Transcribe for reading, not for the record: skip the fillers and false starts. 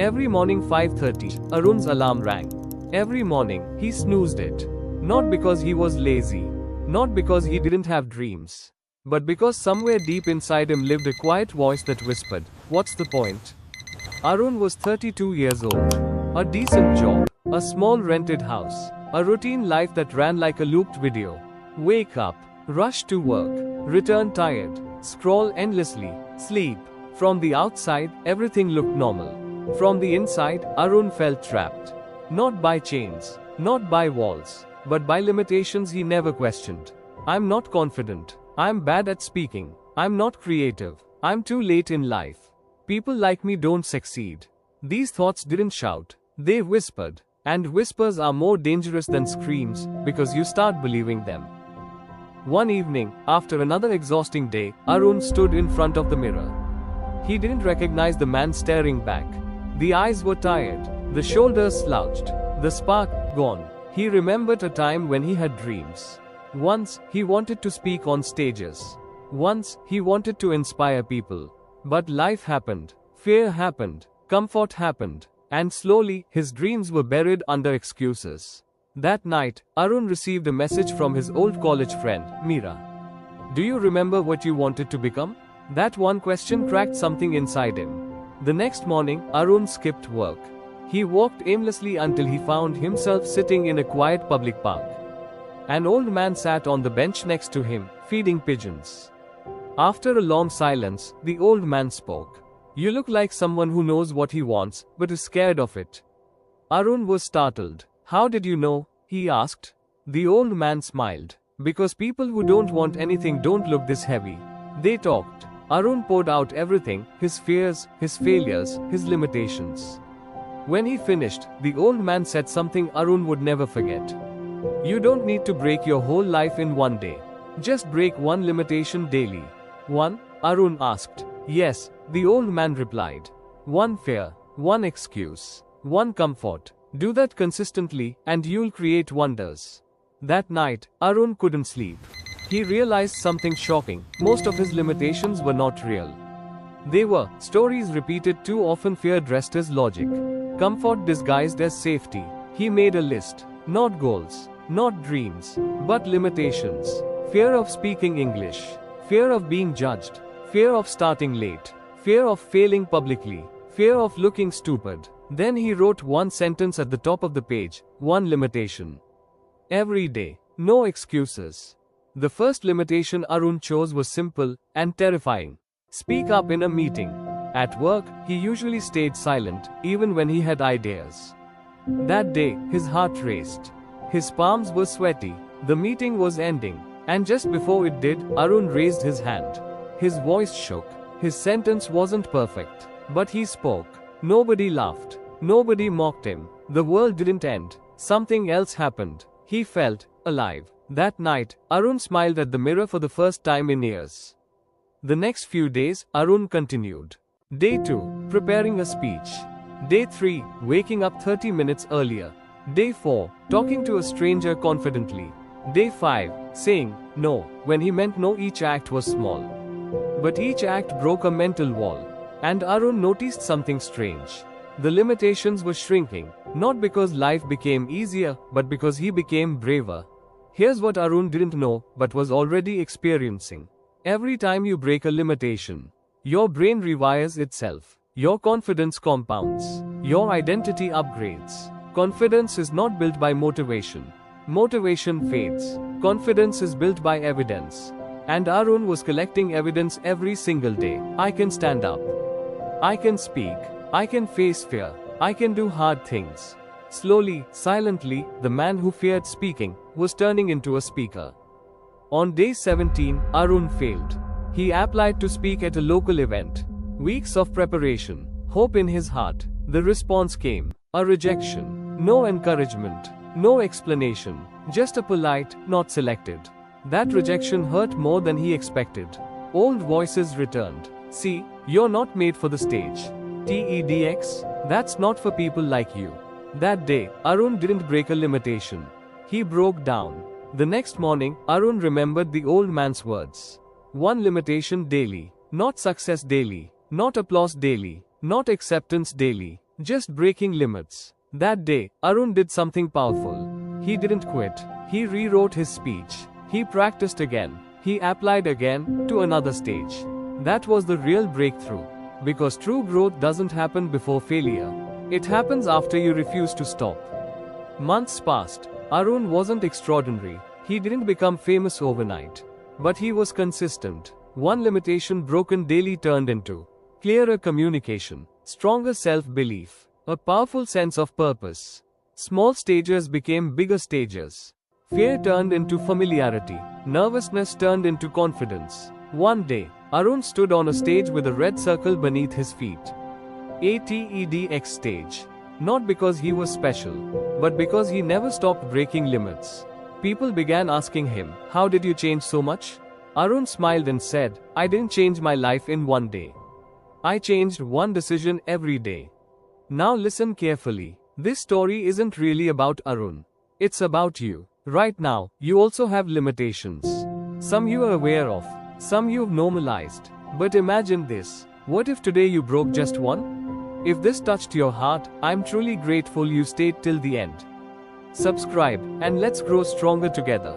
Every morning 5:30, Arun's alarm rang. Every morning, he snoozed it. Not because he was lazy, not because he didn't have dreams, but because somewhere deep inside him lived a quiet voice that whispered, "What's the point?" Arun was 32 years old. A decent job, a small rented house, a routine life that ran like a looped video. Wake up, rush to work, return tired, scroll endlessly, sleep. From the outside, everything looked normal. From the inside, Arun felt trapped. Not by chains, not by walls, but by limitations he never questioned. I'm not confident. I'm bad at speaking. I'm not creative. I'm too late in life. People like me don't succeed. These thoughts didn't shout. They whispered. And whispers are more dangerous than screams, because you start believing them. One evening, after another exhausting day, Arun stood in front of the mirror. He didn't recognize the man staring back. The eyes were tired, the shoulders slouched, the spark gone. He remembered a time when he had dreams. Once, he wanted to speak on stages. Once, he wanted to inspire people. But life happened, fear happened, comfort happened, and slowly, his dreams were buried under excuses. That night, Arun received a message from his old college friend, Meera. "Do you remember what you wanted to become?" That one question cracked something inside him. The next morning, Arun skipped work. He walked aimlessly until he found himself sitting in a quiet public park. An old man sat on the bench next to him, feeding pigeons. After a long silence, the old man spoke. "You look like someone who knows what he wants, but is scared of it." Arun was startled. "How did you know?" he asked. The old man smiled. "Because people who don't want anything don't look this heavy. They talked." Arun poured out everything, his fears, his failures, his limitations. When he finished, the old man said something Arun would never forget. "You don't need to break your whole life in one day. Just break one limitation daily." "One?" Arun asked. "Yes," the old man replied. "One fear, one excuse, one comfort. Do that consistently, and you'll create wonders." That night, Arun couldn't sleep. He realized something shocking. Most of his limitations were not real. They were stories repeated too often, fear dressed as logic, comfort disguised as safety. He made a list. Not goals, not dreams, but limitations. Fear of speaking English, fear of being judged, fear of starting late, fear of failing publicly, fear of looking stupid. Then he wrote one sentence at the top of the page, one limitation. Every day, no excuses. The first limitation Arun chose was simple and terrifying. Speak up in a meeting. At work, he usually stayed silent, even when he had ideas. That day, his heart raced. His palms were sweaty. The meeting was ending. And just before it did, Arun raised his hand. His voice shook. His sentence wasn't perfect. But he spoke. Nobody laughed. Nobody mocked him. The world didn't end. Something else happened. He felt alive. That night, Arun smiled at the mirror for the first time in years. The next few days, Arun continued. Day 2, preparing a speech. Day 3, waking up 30 minutes earlier. Day 4, talking to a stranger confidently. Day 5, saying no when he meant no. Each act was small, but each act broke a mental wall. And Arun noticed something strange. The limitations were shrinking, not because life became easier, but because he became braver. Here's what Arun didn't know, but was already experiencing. Every time you break a limitation, your brain rewires itself. Your confidence compounds. Your identity upgrades. Confidence is not built by motivation. Motivation fades. Confidence is built by evidence. And Arun was collecting evidence every single day. I can stand up. I can speak. I can face fear. I can do hard things. Slowly, silently, the man who feared speaking was turning into a speaker. On day 17, Arun failed. He applied to speak at a local event. Weeks of preparation, hope in his heart. The response came. A rejection. No encouragement. No explanation. Just a polite, not selected. That rejection hurt more than he expected. Old voices returned. See, you're not made for the stage. TEDx? That's not for people like you. That day, Arun didn't break a limitation. He broke down. The next morning, Arun remembered the old man's words. One limitation daily. Not success daily. Not applause daily. Not acceptance daily. Just breaking limits. That day, Arun did something powerful. He didn't quit. He rewrote his speech. He practiced again. He applied again to another stage. That was the real breakthrough. Because true growth doesn't happen before failure. It happens after you refuse to stop. Months passed. Arun wasn't extraordinary. He didn't become famous overnight. But he was consistent. One limitation broken daily turned into clearer communication, stronger self-belief, a powerful sense of purpose. Small stages became bigger stages. Fear turned into familiarity. Nervousness turned into confidence. One day, Arun stood on a stage with a red circle beneath his feet. A TEDx stage. Not because he was special, but because he never stopped breaking limits. People began asking him, "How did you change so much?" Arun smiled and said, "I didn't change my life in one day. I changed one decision every day." Now listen carefully. This story isn't really about Arun. It's about you. Right now, you also have limitations. Some you are aware of, some you've normalized. But imagine this. What if today you broke just one? If this touched your heart, I'm truly grateful you stayed till the end. Subscribe, and let's grow stronger together.